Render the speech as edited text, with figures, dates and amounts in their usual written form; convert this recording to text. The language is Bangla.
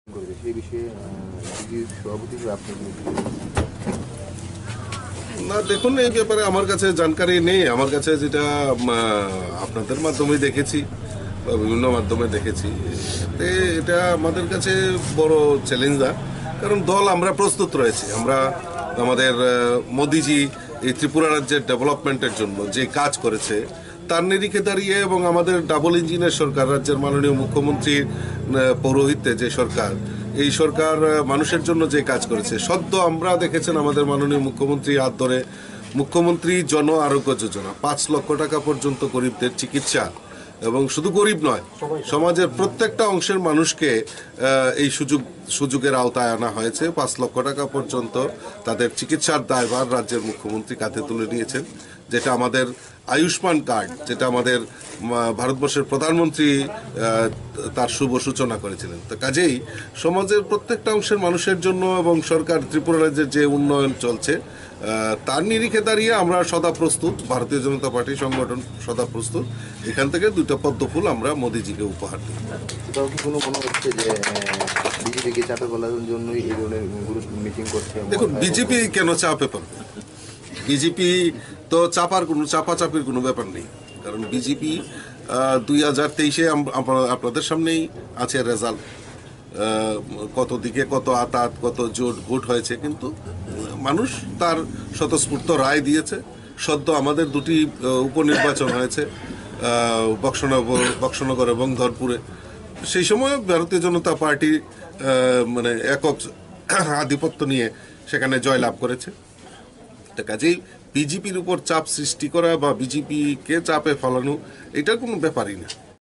করবে সেই বিষয়ে সভাপতি হিসেবে আপনি না দেখুন, এই ব্যাপারে আমার কাছে জানকারি নেই। আমার কাছে যেটা আপনাদের মাধ্যমে দেখেছি বা বিভিন্ন মাধ্যমে দেখেছি, এটা আমাদের কাছে বড় চ্যালেঞ্জার। কারণ দল আমরা প্রস্তুত রয়েছি। আমরা আমাদের মোদিজি এই ত্রিপুরা রাজ্যের ডেভেলপমেন্টের জন্য যে কাজ করেছে তার নিরিখে দাঁড়িয়ে, এবং আমাদের ডাবল ইঞ্জিনের সরকার, রাজ্যের মাননীয় মুখ্যমন্ত্রীর পৌরোহিত্যে যে সরকার, এই সরকার মানুষের জন্য যে কাজ করেছে, সদ্য আমরা দেখেছেন আমাদের মাননীয় মুখ্যমন্ত্রী হাত ধরে মুখ্যমন্ত্রী জন আরোগ্য যোজনা 5 লক্ষ টাকা পর্যন্ত গরিবদের চিকিৎসা, এবং শুধু গরিব নয়, সমাজের প্রত্যেকটা অংশের মানুষকে এই সুযোগের আওতায় আনা হয়েছে। 5 লক্ষ টাকা পর্যন্ত তাদের চিকিৎসার দায়ভার রাজ্যের মুখ্যমন্ত্রী কাঁধে তুলে নিয়েছেন, যেটা আমাদের আয়ুষ্মান কার্ড, যেটা আমাদের ভারতবর্ষের প্রধানমন্ত্রী তার শুভ সূচনা করেছিলেন। তো কাজেই সমাজের প্রত্যেকটা অংশের মানুষের জন্য এবং সরকার ত্রিপুরা রাজ্যের যে উন্নয়ন চলছে তার নিরিখে দাঁড়িয়ে আমরা সদা প্রস্তুত, ভারতীয় জনতা পার্টি সংগঠন সদা প্রস্তুত। এখান থেকে 2টা পদ্ম ফুল আমরা মোদিজিকে উপহার দিই। কোথাও কি কোনো মনে হচ্ছে যে বিজেপিকে চাপে বলার জন্যই এই ধরনের মিটিং করছে? দেখুন, বিজেপি কেন চাপে পড়বে? বিজেপি তো চাপাচাপির কোনো ব্যাপার নেই। কারণ বিজেপি 2023-এ আপনাদের সামনেই আছে রেজাল্ট, কত দিকে কত আতাত, কত জোট ভোট হয়েছে, কিন্তু মানুষ তার স্বতঃস্ফূর্ত রায় দিয়েছে। সদ্য আমাদের 2টি উপনির্বাচন হয়েছে, বক্সনগর এবং ধরপুরে। সেই সময় ভারতীয় জনতা পার্টি মানে একক আধিপত্য নিয়ে সেখানে জয়লাভ করেছে। তা কাজেই বিজেপির উপর চাপ সৃষ্টি করা বা বিজেপিকে চাপে ফেলানো, এটার কোনো ব্যাপারই না।